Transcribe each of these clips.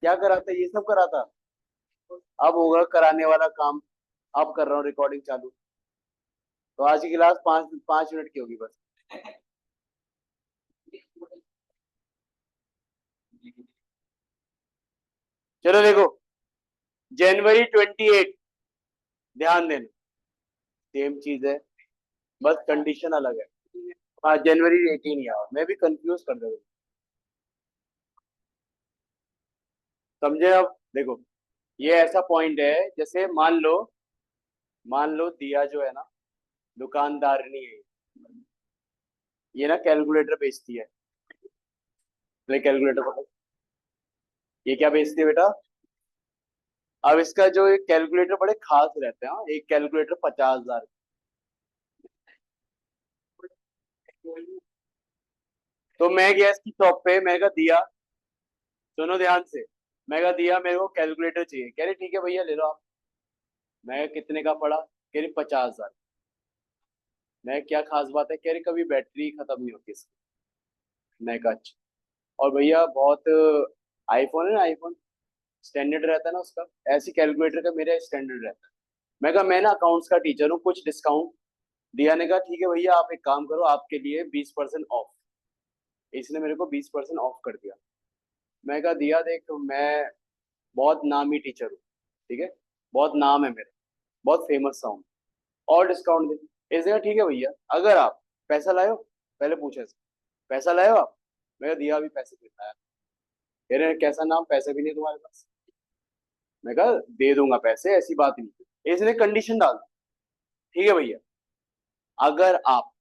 क्या करा था, ये सब करा था। अब होगा कराने वाला काम। अब कर रहा हूँ रिकॉर्डिंग चालू। तो आज की क्लास 5 5 मिनट की होगी बस। चलो देखो, January 28, ध्यान देना, सेम चीज है, बस कंडीशन अलग है। हाँ, January 18 यार, मैं भी कंफ्यूज कर दे। समझे? अब देखो, ये ऐसा पॉइंट है, जैसे मान लो दिया जो है ना, दुकानदारनी है, ये ना कैलकुलेटर बेचती है। कैलकुलेटर पता, ये क्या बेचती है बेटा? अब इसका जो एक कैलकुलेटर बड़े खास रहते हैं, हाँ, एक कैलकुलेटर 50,000। तो मैं गया इसकी शॉप पे, मैं कहा दिया, सुनो ध्यान से, मैं कहा दिया मेरे को कैलकुलेटर चाहिए। कह रही ठीक है भैया ले लो आप। मैं कहा, कितने का पड़ा? कह रही 50,000। मैं क्या खास बात है? कह रही कभी बैटरी खत्म नहीं होती इसकी। मैं कहा अच्छा। और भैया बहुत, आईफोन है ना, आईफोन स्टैंडर्ड रहता है ना उसका, ऐसी कैलकुलेटर का मेरा स्टैंडर्ड रहता है। मैं कहा मैं ना अकाउंट्स का टीचर हूँ, कुछ डिस्काउंट। दिया ने कहा ठीक है भैया, आप एक काम करो, आपके लिए 20% ऑफ। इसने मेरे को 20% ऑफ कर दिया। मैं कहा दिया देख, मैं बहुत नामी टीचर हूँ, ठीक है, बहुत नाम है मेरा, बहुत फेमस सा हूँ, और डिस्काउंट दे। इसने कहा ठीक है भैया, अगर आप पैसा लाए हो, पहले पूछे इससे, पैसा लाए हो आप? मैं कहा दिया अभी पैसे नहीं लाया। कह रहे कैसा नाम, पैसे भी नहीं तुम्हारे पास? मैं कहा दे दूंगा पैसे, ऐसी बात नहीं। इसने कंडीशन डाल दी, ठीक है भैया, अगर आप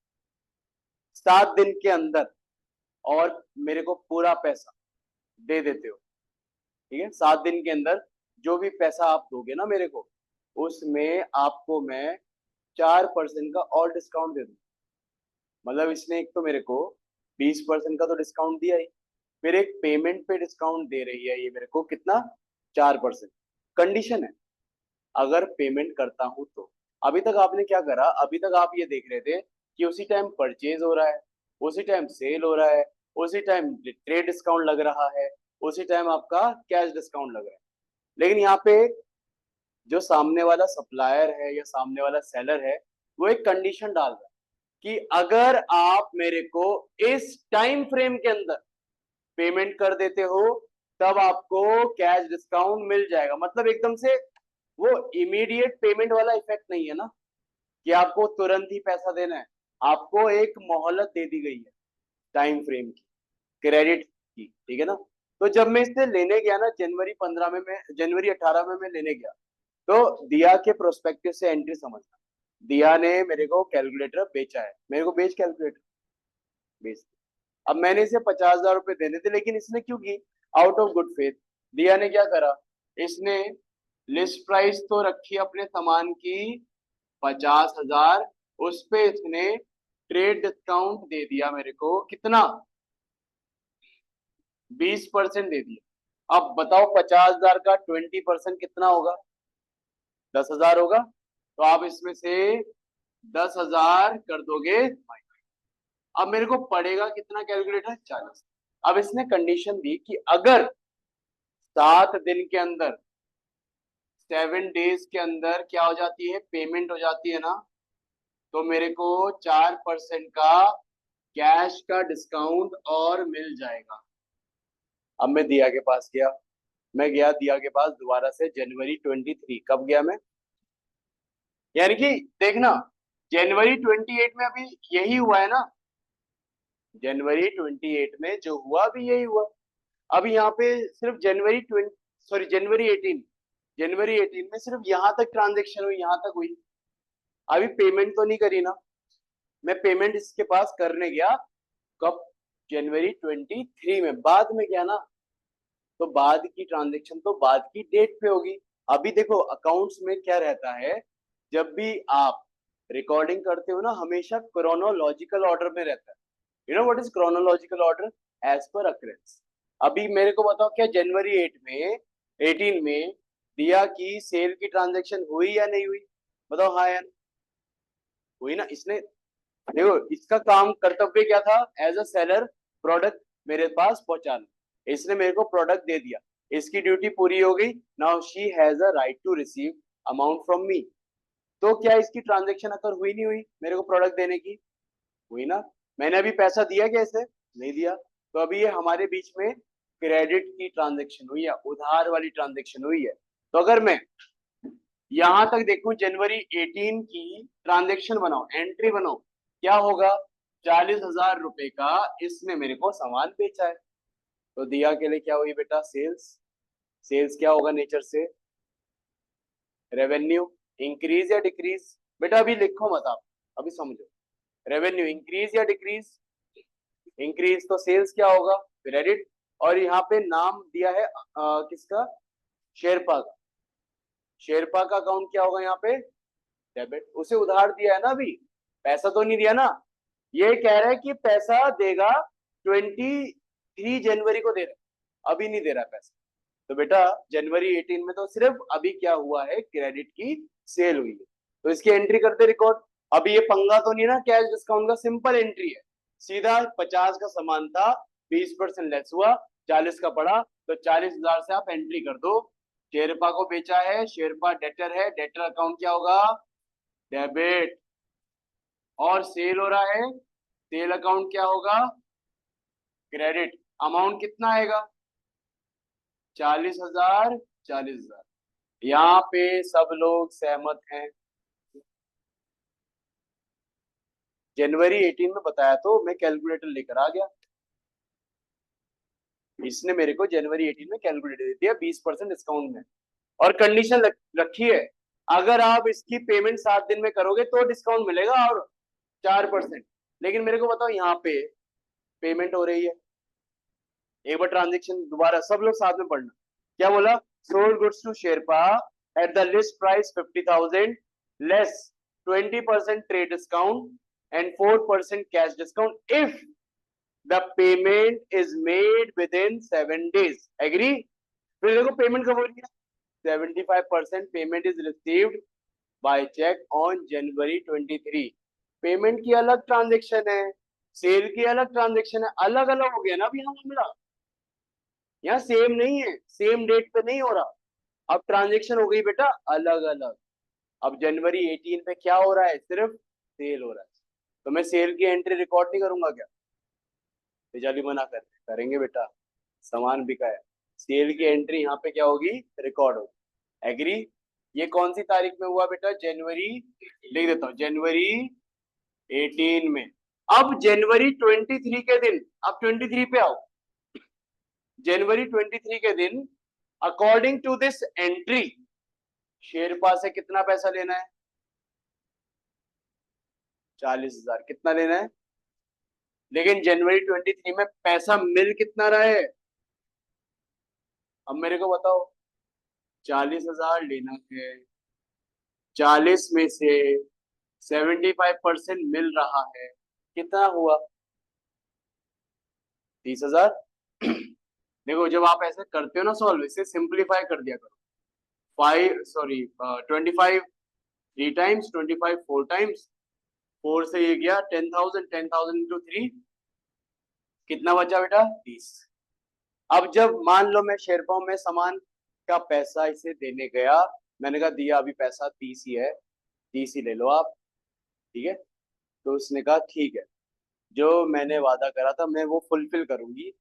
7 दिन के अंदर और मेरे को पूरा पैसा दे देते हो, ठीक है, 7 दिन के अंदर जो भी पैसा आप दोगे ना मेरे को, उसमें आपको मैं 4% का और डिस्काउंट दे दूँ। मतलब इसने एक तो मेरे को 20% का तो डिस्काउंट दिया ही, फिर एक पेमेंट पे डिस्काउंट दे रही है ये मेरे को, कितना? 4%। कंडीशन है, अगर पेमेंट करता हूं तो। अभी तक आपने क्या करा? अभी तक आप ये देख रहे थे कि उसी टाइम परचेज हो रहा है, उसी टाइम सेल हो रहा है, उसी टाइम ट्रेड डिस्काउंट लग रहा है, उसी टाइम आपका कैश डिस्काउंट लग रहा है। लेकिन यहाँ पे जो सामने वाला सप्लायर है या सामने वाला सेलर है, वो एक कंडीशन डाल रहा है कि अगर आप मेरे को इस टाइम फ्रेम के अंदर पेमेंट कर देते हो, तब आपको कैश डिस्काउंट मिल जाएगा। मतलब एकदम से वो इमीडिएट पेमेंट वाला इफेक्ट नहीं है ना, कि आपको तुरंत ही पैसा देना है। आपको एक मोहलत दे दी गई है टाइम फ्रेम की, क्रेडिट की, ठीक है ना। तो जब मैं इससे लेने गया ना, January 15 में, मैं January 18 में मैं लेने गया, तो दिया के प्रोस्पेक्टिव से एंट्री समझना। दिया ने मेरे को कैलकुलेटर बेचा है, मेरे को बेच कैलकुलेटर, बेच। अब मैंने इसे 50,000 रुपए देने थे, लेकिन इसने क्यों की? Out of good faith. दिया ने क्या करा, इसने लिस्ट प्राइस तो रखी अपने सामान की 50,000, उस पे इसने ट्रेड डिस्काउंट दे दिया मेरे को, कितना? 20% दे दिया। अब बताओ 50,000 का 20% कितना होगा? 10,000 होगा। तो आप इसमें से 10,000 कर दोगे। अब मेरे को पड़ेगा कितना कैलकुलेटर? 40। अब इसने कंडीशन दी कि अगर 7 दिन के अंदर, 7 डेज के अंदर क्या हो जाती है, पेमेंट हो जाती है ना, तो मेरे को 4% का कैश का डिस्काउंट और मिल जाएगा। अब मैं दिया के पास गया, मैं गया दिया के पास दोबारा से January 23। कब गया मैं? यानी कि देखना, January 28 में अभी यही हुआ है ना, January 28 में जो हुआ अभी यही हुआ। अब यहाँ पे सिर्फ January 18 में सिर्फ यहाँ तक ट्रांजेक्शन हुई, यहाँ तक हुई। अभी पेमेंट तो नहीं करी ना। मैं पेमेंट इसके पास करने गया कब? January 23 में, बाद में गया ना। तो बाद की ट्रांजेक्शन तो बाद की डेट पे होगी। अभी देखो अकाउंट्स में क्या रहता है, जब भी आप रिकॉर्डिंग करते हो ना, हमेशा क्रोनोलॉजिकल ऑर्डर में रहता है। You know what is chronological order? As per occurrence. अभी मेरे को बताओ, क्या January 18 में दिया की सेल की ट्रांजेक्शन हुई या नहीं हुई? बताओ हाँ या नहीं? हुई ना। इसने देखो, इसका काम कर्तव्य क्या था? एज अ सेलर प्रोडक्ट मेरे पास पहुंचाना। इसने मेरे को प्रोडक्ट दे दिया। इसकी ड्यूटी पूरी हो गई, now she has a right to receive amount from me. तो क्या इसकी ट्रांजेक्शन अगर हुई नहीं हुई मेरे को प्रोडक्ट देने की? हुई ना। मैंने अभी पैसा दिया क्या इसे? नहीं दिया। तो अभी ये हमारे बीच में क्रेडिट की ट्रांजेक्शन हुई है, उधार वाली ट्रांजेक्शन हुई है। तो अगर मैं यहां तक देखूं जनवरी 18 की ट्रांजेक्शन बनाओ, एंट्री बनाओ, क्या होगा? 40,000 रुपए का इसने मेरे को सामान बेचा है। तो दिया के लिए क्या हुई बेटा? सेल्स। सेल्स क्या होगा नेचर से? रेवेन्यू। इंक्रीज या डिक्रीज? बेटा अभी लिखो मत आप, अभी समझो। रेवेन्यू इंक्रीज या डिक्रीज? इंक्रीज। तो सेल्स क्या होगा? क्रेडिट। और यहाँ पे नाम दिया है किसका? शेरपा का। शेरपा का अकाउंट क्या होगा यहाँ पे? डेबिट। उसे उधार दिया है ना, अभी पैसा तो नहीं दिया ना। ये कह रहा है कि पैसा देगा 23 जनवरी को दे रहा है, अभी नहीं दे रहा पैसा। तो बेटा जनवरी 18 में तो सिर्फ अभी क्या हुआ है? क्रेडिट की सेल हुई है। तो इसकी एंट्री करते रिकॉर्ड। अभी ये पंगा तो नहीं ना कैश डिस्काउंट का? सिंपल एंट्री है, सीधा 50 का सामान था, 20% लेस हुआ, 40 का पड़ा, तो 40,000 से आप एंट्री कर दो। शेरपा को बेचा है, शेरपा डेटर है, डेटर अकाउंट क्या होगा? डेबिट। और सेल हो रहा है, सेल अकाउंट क्या होगा? क्रेडिट। अमाउंट कितना आएगा? 40,000। 40,000। यहाँ पे सब लोग सहमत हैं? जनवरी 18 में बताया तो मैं कैलकुलेटर लेकर आ गया, इसने मेरे को जनवरी 18 में कैलकुलेटर दे दिया 20% डिस्काउंट में। और कंडीशन रखी है, अगर आप इसकी पेमेंट 7 दिन में करोगे तो डिस्काउंट मिलेगा और 4%। लेकिन मेरे को बताओ यहाँ पे पेमेंट हो रही है। एक बार ट्रांजेक्शन दोबारा सब लोग साथ में पढ़ना। क्या बोला? Sold goods to Sherpa at the list price 50,000 less 20% trade discount and 4% cash discount if the payment is made within 7 days। Agree? फिर देखो पेमेंट कब हो रही है? 75% payment is received by cheque on January 23। Payment की अलग transaction है, cell की अलग ट्रांजेक्शन है, अलग अलग हो गया ना अभी यहाँ मामला। यहाँ सेम नहीं है, सेम डेट पे नहीं हो रहा। अब ट्रांजेक्शन हो गई बेटा अलग अलग। अब जनवरी 18 पे क्या हो रहा है? सिर्फ सेल हो रहा है। तो मैं सेल की एंट्री रिकॉर्ड नहीं करूंगा क्या? बेचारी मना करेंगे बेटा, सामान बिका है। सेल की एंट्री यहाँ पे क्या होगी? रिकॉर्ड होगी। एग्री? ये कौन सी तारीख में हुआ बेटा? जनवरी, लिख देता हूँ, जनवरी 18 में। अब जनवरी 23 के दिन, अब 23 पे आओ। जनवरी 23 के दिन according to this entry Sherpa से कितना पैसा लेना है? 40,000। कितना लेना है? लेकिन जनवरी 23 में पैसा मिल कितना रहा है? अब मेरे को बताओ, 40,000 लेना है, 40 में से 75% मिल रहा है, कितना हुआ? 30,000। देखो जब आप ऐसे करते हो ना सॉल्व, इसे सिंप्लीफाई कर दिया करो। 25 3 टाइम्स, 25 4 टाइम्स, 4 से ये गया 10,000, 10,000 इंटू 3, कितना बचा बेटा? 30। अब जब मान लो मैं शेरपा में सामान का पैसा इसे देने गया, मैंने कहा दिया अभी पैसा 30 ही है, 30 ही ले लो आप, ठीक है? तो उसने कहा ठीक है, जो मैंने वादा करा था मैं वो फुलफिल करूंगी।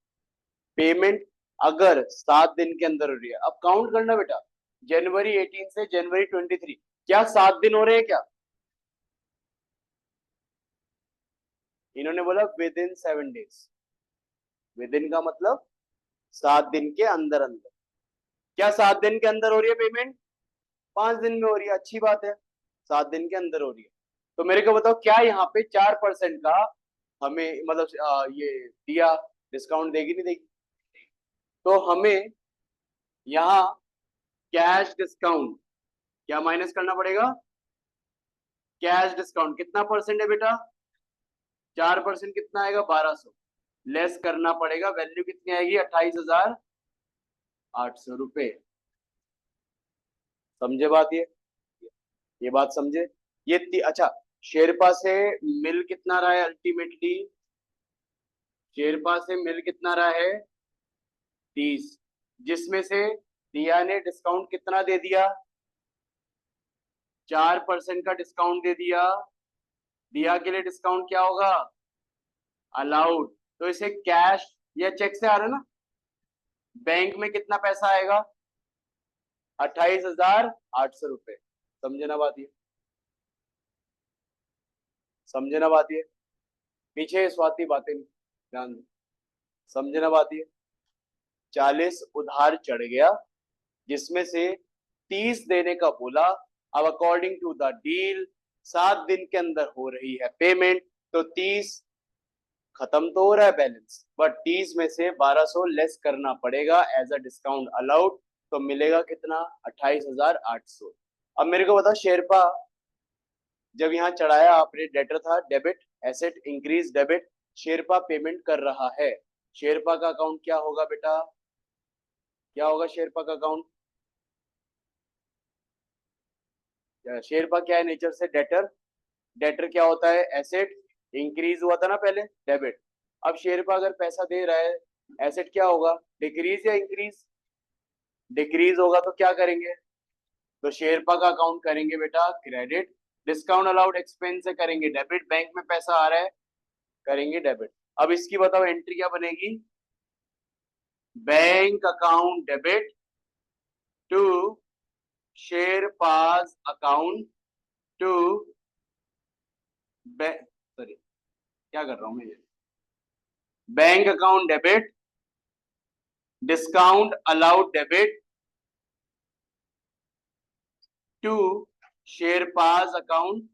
पेमेंट अगर 7 दिन के अंदर हो रही है, अब काउंट करना बेटा, जनवरी 18 से जनवरी 23, क्या 7 दिन हो रहे हैं क्या? इन्होंने बोला with in 7 days। With in का मतलब 7 दिन के अंदर अंदर। क्या 7 दिन के अंदर हो रही है पेमेंट? 5 दिन में हो रही है, अच्छी बात है, 7 दिन के अंदर हो रही है। तो मेरे को बताओ क्या यहाँ पे 4% का हमें मतलब ये दिया, डिस्काउंट देगी नहीं देगी? तो हमें यहाँ कैश डिस्काउंट क्या माइनस करना पड़ेगा? कैश डिस्काउंट कितना परसेंट है बेटा? 4% कितना आएगा? 1200 लेस करना पड़ेगा, वैल्यू कितनी आएगी? 28,800 रुपए। समझे बात? ये बात समझे? अच्छा, शेरपा से मिल कितना रहा है शेरपा से मिल कितना रहा है? 30। जिसमें से दिया ने डिस्काउंट कितना दे दिया, 4% का डिस्काउंट दे दिया। दिया के लिए डिस्काउंट क्या होगा, अलाउड। तो इसे कैश या चेक से आ रहा है ना, बैंक में कितना पैसा आएगा, 28,800 रुपए। समझे ना बात ये, समझे ना बात ये, पीछे स्वाति बातें नहीं, ध्यान दो, समझे ना बात ये। 40 उधार चढ़ गया, जिसमें से 30 देने का बोला। अब अकॉर्डिंग टू द डील 7 दिन के अंदर हो रही है पेमेंट, तो 30 खत्म तो हो रहा है बैलेंस, बट 30 में से 1200 लेस करना पड़ेगा एज अ डिस्काउंट अलाउड। तो मिलेगा कितना, 28,800। अब मेरे को बताओ शेरपा, जब यहाँ चढ़ाया आपने डेटर था debit, asset increase debit, Sherpa payment कर रहा है। शेरपा का अकाउंट क्या होगा बेटा, क्या होगा शेरपा का अकाउंट, शेरपा क्या है नेचर से, डेटर। डेटर क्या होता है, एसेट। इंक्रीज हुआ था ना पहले, डेबिट। अब शेरपा अगर पैसा दे रहा है, एसेट क्या होगा, डिक्रीज या इंक्रीज, डिक्रीज होगा तो क्या करेंगे, तो शेरपा का अकाउंट करेंगे बेटा क्रेडिट। डिस्काउंट अलाउड एक्सपेंस से करेंगे डेबिट, बैंक में पैसा आ रहा है करेंगे डेबिट। अब इसकी बताओ एंट्री क्या बनेगी, बैंक अकाउंट डेबिट टू शेरपाज अकाउंट टू, सॉरी क्या कर रहा हूं मैं ये, bank account debit, discount allowed debit to शेरपाज अकाउंट।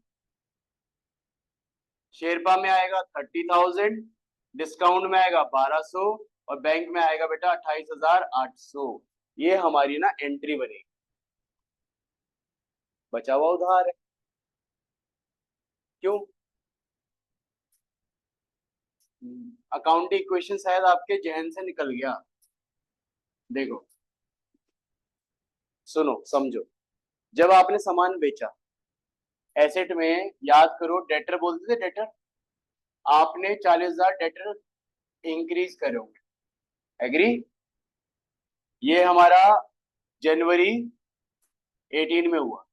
शेरपा में आएगा 30,000, डिस्काउंट में आएगा 1200, और बैंक में आएगा बेटा 28,800। ये हमारी ना एंट्री बनेगी, बचा हुआ उधार है। क्यों, अकाउंटिंग इक्वेशन शायद आपके जहन से निकल गया। देखो सुनो समझो, जब आपने सामान बेचा, एसेट में याद करो डेटर बोलते थे, डेटर आपने 40,000 डेटर इंक्रीज करे होंगे, एग्री। ये हमारा जनवरी 18 में हुआ,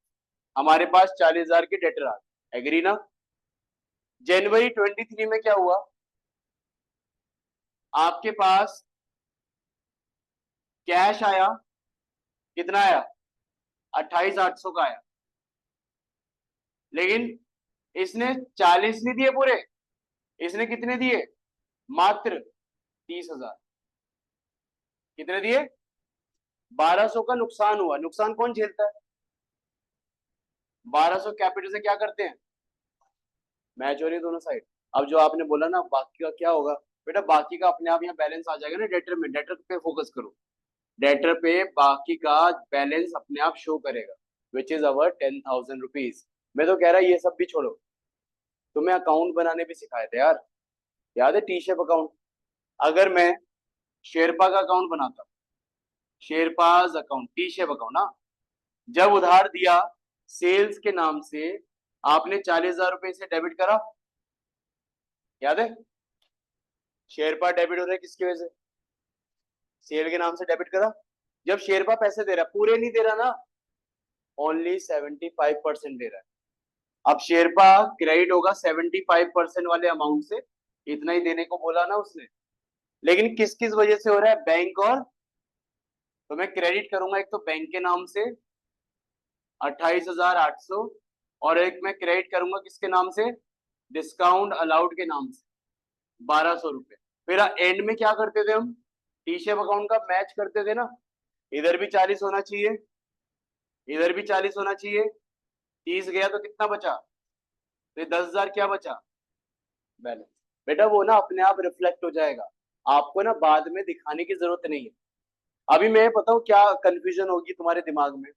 हमारे पास 40,000 के डेटर आ गए, एग्री ना। जनवरी 23 में क्या हुआ, आपके पास कैश आया, कितना आया, 28,800 का आया, लेकिन इसने 40 नहीं दिए पूरे, इसने कितने दिए, मात्र 30,000। कितने दिए, 1200 का नुकसान हुआ। नुकसान कौन झेलता है, 1200 कैपिटल से क्या करते हैं, मैच हो रही है दोनों साइड। अब जो आपने बोला ना बाकी का क्या होगा, बेटा बाकी का अपने आप यहाँ बैलेंस आ जाएगा ना डेटर में, डेटर पे फोकस करो, डेटर पे बाकी का बैलेंस अपने आप शो करेगा, विच इज अवर 10,000 रुपीज। मैं तो कह रहा ये सब भी छोड़ो, तुम्हें अकाउंट बनाने भी सिखाए थे यार, याद है, टी शेप अकाउंट। अगर मैं शेरपा का अकाउंट बनाता, शेरपाज अकाउंट टी शेप अकाउंट ना, जब उधार दिया सेल्स के नाम से, आपने 40,000 रुपए से डेबिट करा, याद है, शेरपा डेबिट हो रहा है किसकी वजह से, सेल के नाम से डेबिट करा। जब शेरपा पैसे दे रहा है, पूरे नहीं दे रहा ना, ओनली 75% दे रहा है। अब शेरपा क्रेडिट होगा 75% वाले अमाउंट से, इतना ही देने को बोला ना उसने, लेकिन किस किस वजह से हो रहा है, बैंक और, तो मैं क्रेडिट करूंगा एक तो बैंक के नाम से 28,800, और एक मैं क्रेडिट करूंगा किसके नाम से, डिस्काउंट अलाउड के नाम से 1200 रुपए। फिर एंड में क्या करते थे हम, टी शेप अकाउंट का मैच करते थे ना, इधर भी 40 होना चाहिए, इधर भी 40 होना चाहिए, 30 गया तो कितना बचा, तो 10,000 क्या बचा, बैलेंस। बेटा वो ना अपने आप रिफ्लेक्ट हो जाएगा, आपको ना बाद में दिखाने की जरूरत नहीं है। अभी मैं बताऊं क्या कंफ्यूजन होगी तुम्हारे दिमाग में,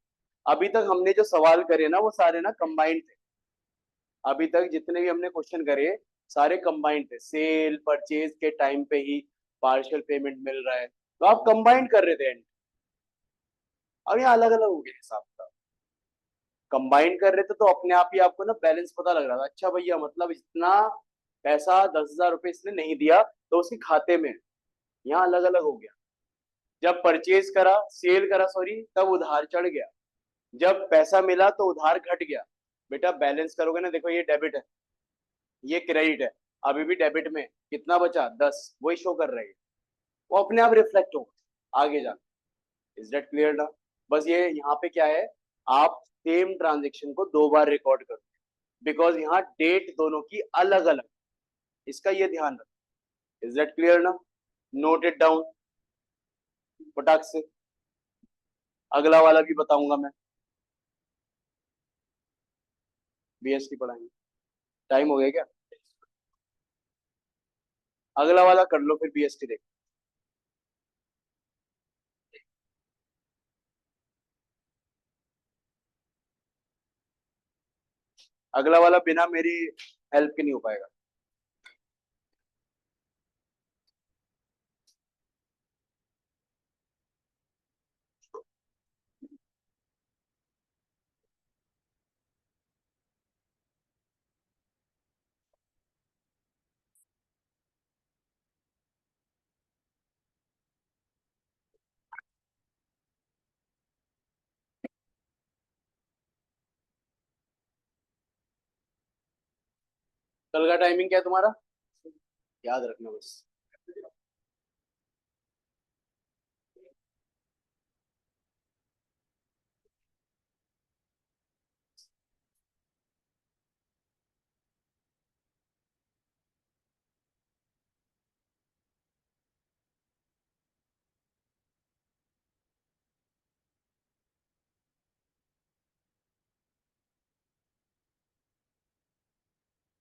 अभी तक हमने जो सवाल करे ना वो सारे ना कंबाइंड थे, अभी तक जितने भी हमने क्वेश्चन करे सारे कंबाइंड थे, सेल परचेज के टाइम पे ही पार्शियल पेमेंट मिल रहा है, तो आप कंबाइंड कर रहे थे एंड, अब यहाँ अलग अलग हो गया हिसाब का, कंबाइन कर रहे थे तो अपने आप ही आपको ना बैलेंस पता लग रहा था, अच्छा भैया मतलब इतना पैसा 10,000 रुपए इसने नहीं दिया तो उसके खाते में, यहाँ अलग अलग हो गया। जब परचेज करा, सेल करा सॉरी, तब उधार चढ़ गया, जब पैसा मिला तो उधार घट गया। बेटा बैलेंस करोगे ना, देखो ये डेबिट है, ये क्रेडिट है, अभी भी डेबिट में कितना बचा 10, वही शो कर रही है, वो अपने आप रिफ्लेक्ट होगा आगे जाकर। इज दैट क्लियर ना? बस ये यहाँ पे क्या है, आप सेम ट्रांजेक्शन को दो बार रिकॉर्ड करो, बिकॉज यहाँ डेट दोनों की अलग अलग, इसका ये ध्यान रखो। इज दैट क्लियर ना? नोट इट डाउन फटाक से। अगला वाला भी बताऊंगा मैं, बीएसटी पढ़ाएंगे। टाइम हो गया क्या? अगला वाला कर लो फिर बीएसटी देख। अगला वाला बिना मेरी हेल्प के नहीं हो पाएगा। कल का टाइमिंग क्या है तुम्हारा, याद रखना बस।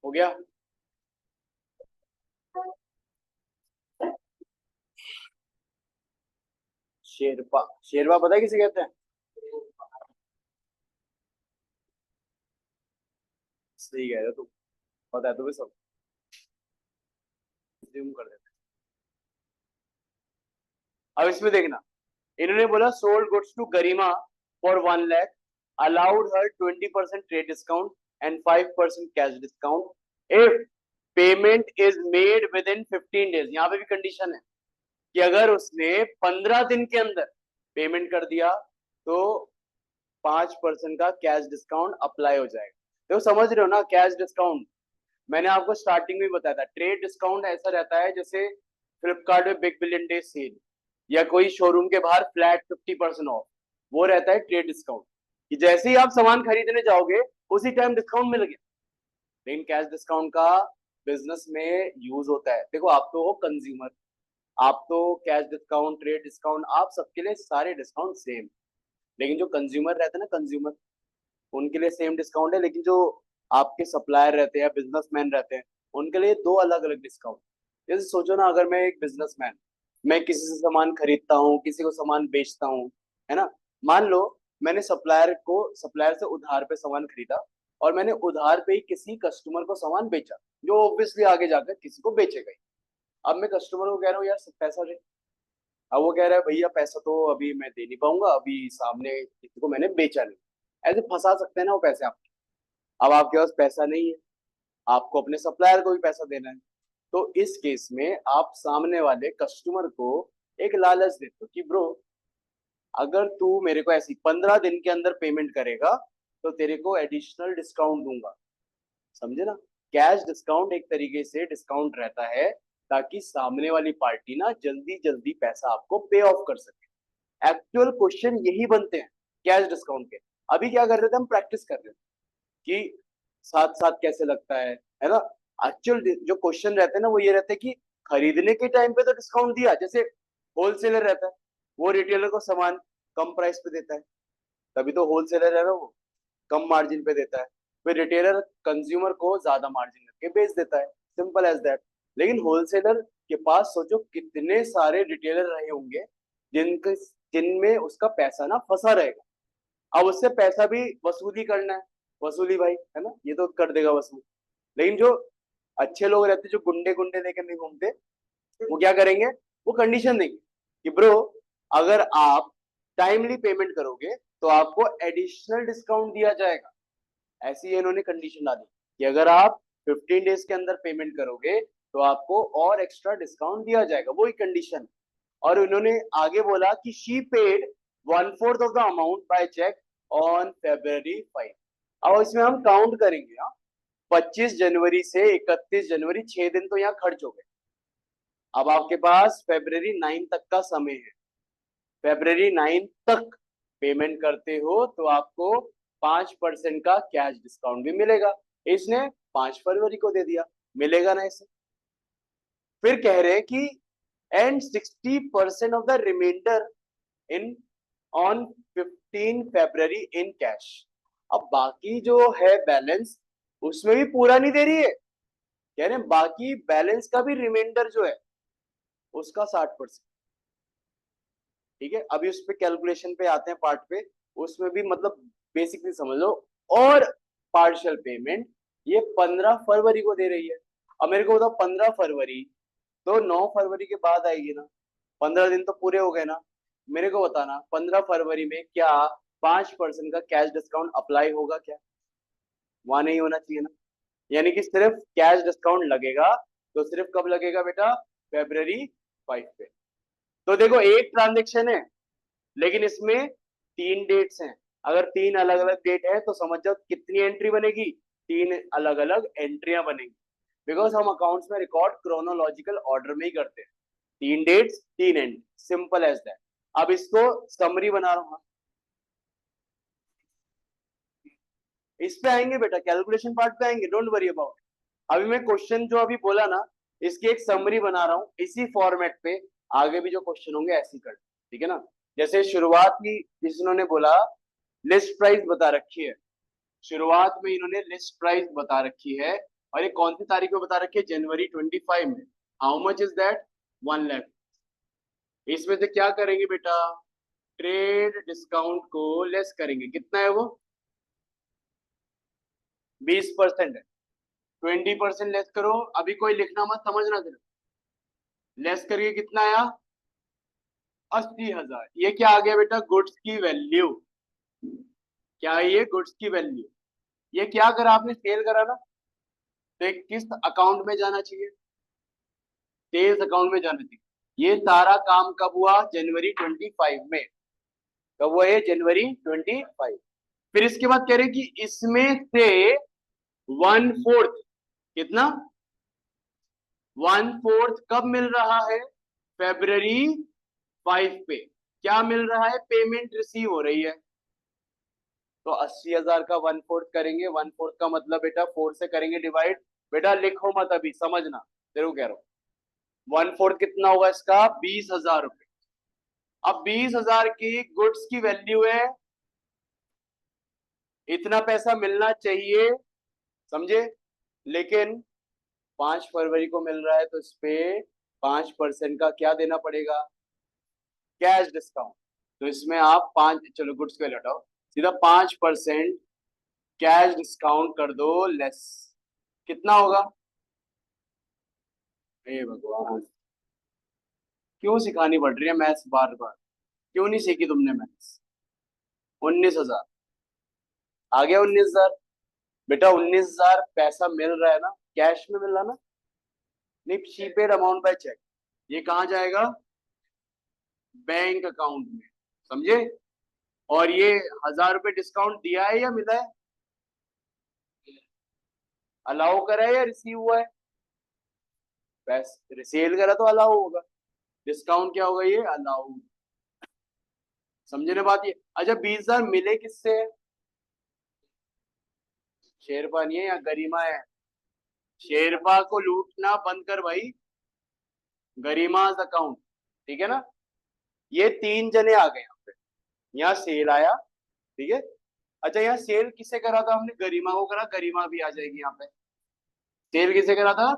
हो गया? शेरपा, शेरपा पता है किसे कहते हैं? सही कह रहे हो तुम, पता है तुम्हें सब, assume कर देते हैं। अब इसमें देखना, इन्होंने बोला sold goods to Garima for 1 lakh, allowed her 20% trade discount and 5% cash discount if payment is made within 15 days. यहाँ पे भी कंडीशन है कि अगर उसने 15 दिन के अंदर पेमेंट कर दिया तो 5% का कैश डिस्काउंट अप्लाई हो जाएगा। देखो समझ रहे हो ना, कैश डिस्काउंट मैंने आपको स्टार्टिंग में बताया था। ट्रेड डिस्काउंट ऐसा रहता है जैसे फ्लिपकार्ट में बिग बिलियन डे सेल, या कोई शोरूम के बाहर फ्लैट 50% ऑफ, वो रहता है ट्रेड डिस्काउंट, कि जैसे ही आप सामान खरीदने जाओगे उसी टाइम डिस्काउंट मिल गया। लेकिन कैश डिस्काउंट का बिजनेस में यूज होता है, देखो आप तो हो कंज्यूमर, आप तो कैश डिस्काउंट ट्रेड डिस्काउंट आप सबके लिए सारे डिस्काउंट सेम, लेकिन जो कंज्यूमर रहते हैं ना कंज्यूमर, उनके लिए सेम डिस्काउंट है, लेकिन जो आपके सप्लायर रहते हैं बिजनेसमैन रहते हैं उनके लिए दो अलग अलग डिस्काउंट। जैसे सोचो ना, अगर मैं एक बिजनेसमैन, मैं किसी से सामान खरीदता हूँ, किसी को सामान बेचता हूँ, है ना, मान लो मैंने सप्लायर से उधार पे सामान खरीदा और मैंने उधार पे ही किसी कस्टमर को सामान बेचा, जो ऑब्वियसली आगे जाकर किसी को बेचेगा ही। अब मैं कस्टमर को कह रहा हूँ यार पैसा दे, अब वो कह रहा है भैया पैसा तो अभी मैं दे नहीं पाऊंगा, अभी सामने किसी को मैंने बेचा नहीं। ऐसे फंसा सकते हैं ना वो पैसे आपके। अब आपके पास पैसा नहीं है, आपको अपने सप्लायर को भी पैसा देना है, तो इस केस में आप सामने वाले कस्टमर को एक लालच देते हो कि ब्रो, अगर तू मेरे को ऐसी 15 दिन के अंदर पेमेंट करेगा तो तेरे को एडिशनल डिस्काउंट दूंगा। समझे ना? कैश डिस्काउंट एक तरीके से डिस्काउंट रहता है ताकि सामने वाली पार्टी ना जल्दी जल्दी पैसा आपको पे ऑफ कर सके। एक्चुअल क्वेश्चन यही बनते हैं कैश डिस्काउंट के। अभी क्या कर रहे थे, हम प्रैक्टिस कर रहे थे कि साथ साथ कैसे लगता है ना। एक्चुअल जो क्वेश्चन रहते हैं ना वो ये रहते हैं कि खरीदने के टाइम पे तो डिस्काउंट दिया, जैसे होलसेलर रहता है वो रिटेलर को सामान कम प्राइस पे देता है, तभी तो होलसेलर है ना, वो कम मार्जिन पे देता है, फिर रिटेलर कंज्यूमर को ज्यादा मार्जिन करके बेच देता है, सिंपल एज दैट। लेकिन होलसेलर के पास सोचो कितने सारे रिटेलर रहे होंगे जिनके जिनमें उसका पैसा ना फंसा रहेगा, अब उससे पैसा भी वसूली करना है, वसूली भाई है ना, ये तो कर देगा वसूल। लेकिन जो अच्छे लोग रहते जो गुंडे गुंडे लेकर नहीं घूमते, वो क्या करेंगे, वो कंडीशन देंगे कि ब्रो, अगर आप टाइमली पेमेंट करोगे तो आपको एडिशनल डिस्काउंट दिया जाएगा। ऐसी इन्होंने कंडीशन डाली कि अगर आप 15 डेज के अंदर पेमेंट करोगे तो आपको और एक्स्ट्रा डिस्काउंट दिया जाएगा, वही कंडीशन। और उन्होंने आगे बोला कि she paid 1/4 of the amount by cheque on February 5। अब इसमें हम काउंट करेंगे। 25 जनवरी से 31 जनवरी 6 दिन तो यहाँ खर्च हो गए। अब आपके पास February 9 तक का समय है। February 9 तक पेमेंट करते हो तो आपको 5% का कैश डिस्काउंट भी मिलेगा। इसने 5 फरवरी को दे दिया, मिलेगा ना इसे। फिर कह रहे हैं कि and 60% of the reminder in on 15 February in cash. अब बाकी जो है बैलेंस उसमें भी पूरा नहीं दे रही है, कह रहे हैं बाकी बैलेंस का भी रिमाइंडर जो है उसका 60%। ठीक है, अभी उस पे कैलकुलेशन पे आते हैं पार्ट पे, उसमें भी मतलब बेसिकली समझ लो। और पार्शियल पेमेंट ये 15 फरवरी को दे रही है। अब मेरे को बताओ 15 फरवरी तो 9 फरवरी के बाद आएगी ना, 15 दिन तो पूरे हो गए ना। मेरे को बताना 15 फरवरी में क्या 5% का कैश डिस्काउंट अप्लाई होगा क्या? वहां नहीं होना चाहिए ना। यानी कि सिर्फ कैश डिस्काउंट लगेगा तो सिर्फ कब लगेगा बेटा? February 5 पे। तो देखो एक ट्रांजेक्शन है लेकिन इसमें 3 डेट्स हैं। अगर 3 अलग अलग डेट है तो समझ जाओ कितनी एंट्री बनेगी, 3 अलग अलग एंट्रियां बनेगी। बिकॉज हम अकाउंट्स में रिकॉर्ड क्रोनोलॉजिकल ऑर्डर में ही करते हैं। 3 dates 3 entry, simple as that. अब इसको समरी बना रहा हूं। इस पे आएंगे बेटा, कैलकुलेशन पार्ट पे आएंगे, डोंट वरी अबाउट। अभी मैं क्वेश्चन जो अभी बोला ना इसकी एक समरी बना रहा हूं इसी फॉर्मेट पे। आगे भी जो क्वेश्चन होंगे ऐसे ही कर, ठीक है ना। जैसे शुरुआत की इन्होंने बोला लिस्ट प्राइस बता रखी है, शुरुआत में इन्होंने लिस्ट प्राइस बता रखी है और ये कौन सी तारीख में बता रखी है? January 25 में। How much is that? 1 lakh. इसमें से क्या करेंगे बेटा? ट्रेड डिस्काउंट को लेस करेंगे। कितना है वो? 20% है। 20% लेस करो, अभी कोई लिखना मत, समझना सिर्फ। लेस करिए, कितना आया? 80,000। ये क्या आ गया बेटा? गुड्स की वैल्यू। क्या है ये? गुड्स की वैल्यू। ये क्या अगर आपने सेल करा ना तो एक किस अकाउंट में जाना चाहिए? सेल्स अकाउंट में जाना चाहिए। ये सारा काम कब हुआ? January 25 में। कब हुआ ये? January 25। फिर इसके बाद कह रहे हैं कि इसमें से 1/4 कितना? 1/4 कब मिल रहा है? February 5 पे। क्या मिल रहा है? पेमेंट रिसीव हो रही है। तो 80,000 का 1/4 करेंगे। 1/4 का मतलब बेटा 4 से करेंगे डिवाइड। बेटा लिखो मत अभी, समझना जरूर कह रहा हूं। 1/4 कितना होगा इसका? 20,000 रुपए। अब 20,000 की गुड्स की वैल्यू है, इतना पैसा मिलना चाहिए, समझे। लेकिन 5 फरवरी को मिल रहा है तो इस पे 5% का क्या देना पड़ेगा? Cash discount. तो इसमें आप 5, चलो गुड्स को हटाओ, सीधा 5% कैश डिस्काउंट कर दो लेस। कितना होगा? हे भगवान, क्यों सिखानी पड़ रही है मैथ्स बार बार? क्यों नहीं सीखी तुमने मैथ्स? 19,000 आ गया। 19,000 बेटा, 19,000 पैसा मिल रहा है ना, कैश में मिल रहा ना, नहीं शीपेड अमाउंट बाय चेक। ये कहाँ जाएगा? बैंक अकाउंट में, समझे। और ये 1,000 रुपए डिस्काउंट दिया है या मिला है? अलाउ करा है या रिसीव हुआ है? पैसे रिसीव करा तो अलाउ होगा। डिस्काउंट क्या होगा? ये अलाउ। समझे ना बात ये? अच्छा 20,000 मिले किससे? शेरपा नहीं है या गरिमा है? शेरपा को लूटना बंद कर भाई, गरिमाज अकाउंट। ठीक है ना। ये 3 जने आ गए यहाँ पे। यहाँ सेल आया, ठीक है। अच्छा यहाँ सेल किसे करा था हमने? गरिमा को करा, गरिमा भी आ जाएगी यहाँ पे। सेल किसे करा था?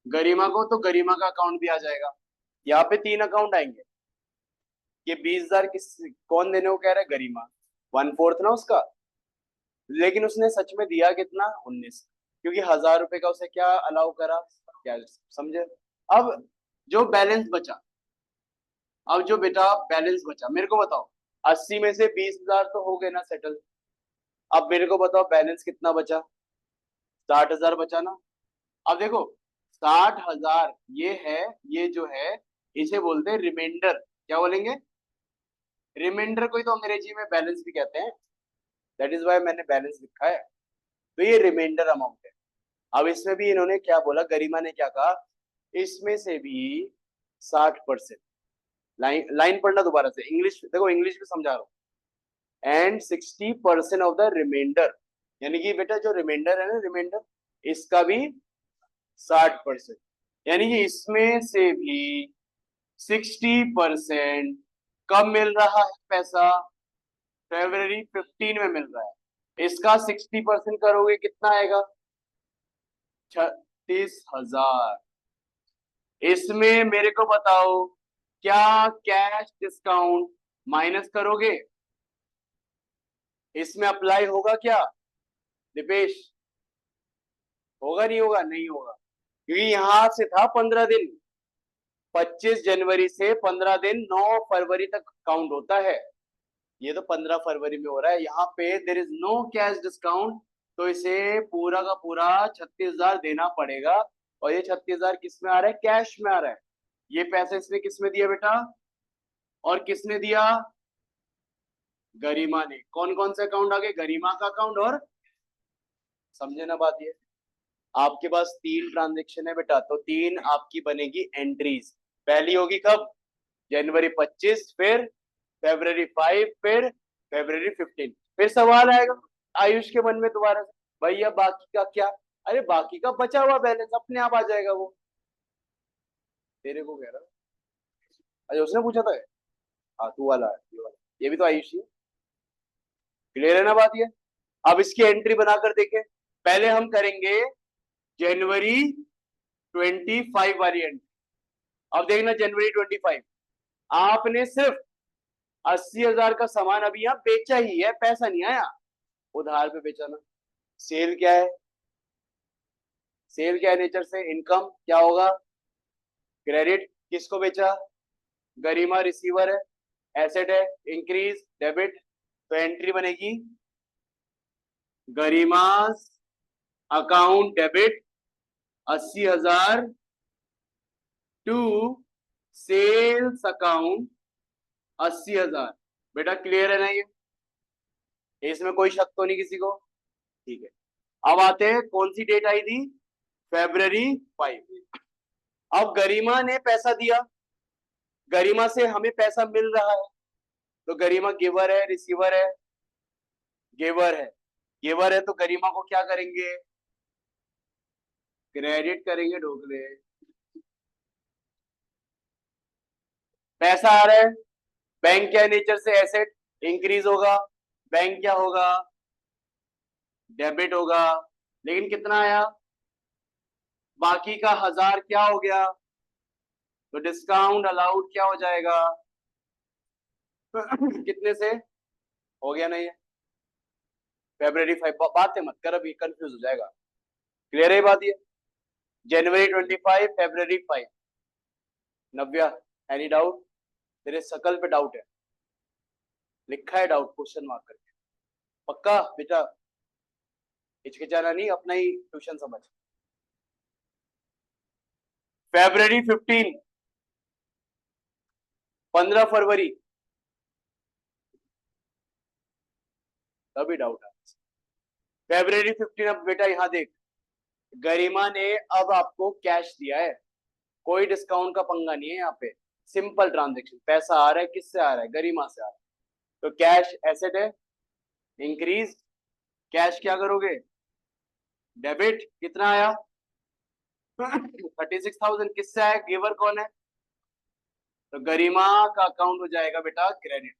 गरिमा को, तो गरिमा का अकाउंट भी आ जाएगा। यहाँ पे 3 अकाउंट आएंगे। ये 20,000 किस कौन देने को कह रहा है? गरिमा। 1/4 ना उसका। लेकिन उसने सच में दिया कितना? 19। क्योंकि 1,000 रुपए का उसे क्या अलाउ करा, क्या, समझे। अब जो बैलेंस बचा, अब जो बेटा बैलेंस बचा मेरे को बताओ। 80 में से 20,000 तो हो गए ना सेटल। अब मेरे को बताओ बैलेंस कितना बचा? 60,000 बचा ना। अब देखो 60,000 ये है, ये जो है इसे बोलते हैं रिमाइंडर। क्या बोलेंगे? रिमाइंडर को ही तो अंग्रेजी में बैलेंस भी कहते हैं। दैट इज वाई मैंने बैलेंस लिखा है। तो ये रिमाइंडर अमाउंट है। अब इसमें भी इन्होंने क्या बोला, गरिमा ने क्या कहा, इसमें से भी 60%, लाइन लाइन पढ़ना दोबारा से, इंग्लिश देखो, इंग्लिश में समझा रहा हूँ, एंड 60% ऑफ द रिमाइंडर, यानी कि बेटा जो रिमाइंडर है ना, रिमाइंडर इसका भी 60%, यानी कि इसमें से भी 60% कब मिल रहा है पैसा? February 15 में मिल रहा है। इसका 60% करोगे कितना आएगा? 36,000। इसमें मेरे को बताओ, क्या कैश डिस्काउंट माइनस करोगे? इसमें अप्लाई होगा क्या दीपेश? होगा नहीं होगा? नहीं होगा, क्योंकि यहां से था 15 दिन। 25 जनवरी से 15 दिन 9 फरवरी तक काउंट होता है। ये तो 15 फरवरी में हो रहा है। यहाँ पे there is no cash discount, तो इसे पूरा का पूरा 36,000 देना पड़ेगा। और ये 36,000 किस में आ रहा है? कैश में आ रहा है। ये पैसा इसने किस में दिया बेटा? और किसने दिया? गरिमा ने। कौन कौन से अकाउंट आ गए? गरिमा का अकाउंट और, समझे ना बात ये? आपके पास 3 ट्रांजेक्शन है बेटा, तो 3 आपकी बनेगी एंट्रीज। पहली होगी कब? January 25, फिर February 5, फिर February 15। फिर सवाल आएगा आयुष के मन में दोबारा से, भैया बाकी का क्या? अरे बाकी का बचा हुआ बैलेंस अपने आप आ जाएगा वो। तेरे को कह रहा, अरे उसने पूछा था। हाँ तू वाला है, ये वाला, ये भी तो आयुष ही है। क्लियर है ना बात ये? अब इसकी एंट्री बनाकर देखें। पहले हम करेंगे January 25 वाली एंट्री। अब देखना January 25, आपने सिर्फ 80,000 का सामान अभी यहाँ बेचा ही है, पैसा नहीं आया, उधार पे बेचा ना। सेल क्या है? सेल क्या है नेचर से? इनकम। क्या होगा? क्रेडिट। किसको बेचा? गरिमा रिसीवर है, एसेट है, इंक्रीज डेबिट। तो एंट्री बनेगी Garima's account debit 80,000 to sales account 80,000। बेटा क्लियर है ना ये? इसमें कोई शक तो नहीं किसी को? ठीक है। अब आते हैं, कौन सी डेट आई थी? February 5। अब गरिमा ने पैसा दिया, गरिमा से हमें पैसा मिल रहा है, तो गरिमा गिवर है, रिसीवर है? गिवर है। गिवर है तो गरिमा को क्या करेंगे? क्रेडिट करेंगे ढोकले। पैसा आ रहा है, बैंक क्या नेचर से? एसेट, इंक्रीज होगा। बैंक क्या होगा? डेबिट होगा। लेकिन कितना आया? बाकी का 1,000 क्या हो गया? तो डिस्काउंट अलाउड क्या हो जाएगा? कितने से हो गया? नहीं है February 5, बातें मत कर, अभी कंफ्यूज हो जाएगा। क्लियर है बात ये? January 25, February 5। नव्या, एनी डाउट? तेरे शकल पे डाउट है, लिखा है डाउट क्वेश्चन मार्क करके। पक्का बेटा? हिचकिचाना नहीं, अपना ही ट्यूशन समझ। February 15, 15 फरवरी, तभी डाउट है। February 15। अब बेटा यहाँ देख, गरिमा ने अब आपको कैश दिया है, कोई डिस्काउंट का पंगा नहीं है यहाँ पे। सिंपल ट्रांजेक्शन, पैसा आ रहा है, किससे आ रहा है? गरिमा से आ रहा है। तो कैश एसेट है, इंक्रीज। कैश क्या करोगे? डेबिट। कितना आया? 36,000। किससे आया? गिवर कौन है? तो गरिमा का अकाउंट हो जाएगा बेटा क्रेडिट।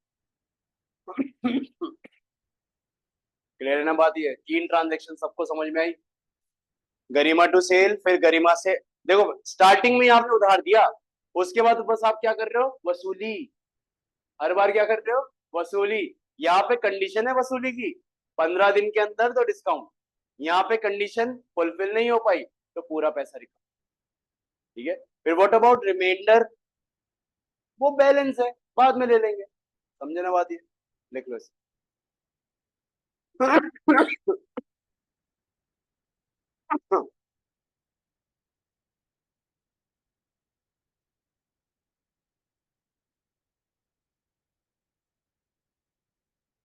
क्लियर है ना बात ये? 3 ट्रांजेक्शन सबको समझ में आई? गरिमा टू सेल, फिर गरिमा से, देखो स्टार्टिंग में आपने उधार दिया, उसके बाद बस आप क्या कर रहे हो? वसूली। हर बार क्या कर रहे हो? वसूली। यहाँ पे कंडीशन है वसूली की, 15 दिन के अंदर तो डिस्काउंट। यहाँ पे कंडीशन फुलफिल नहीं हो पाई तो पूरा पैसा रिकवर। ठीक है। फिर व्हाट अबाउट रिमाइंडर? वो बैलेंस है, बाद में ले लेंगे। समझे ना बात ये? लिख लो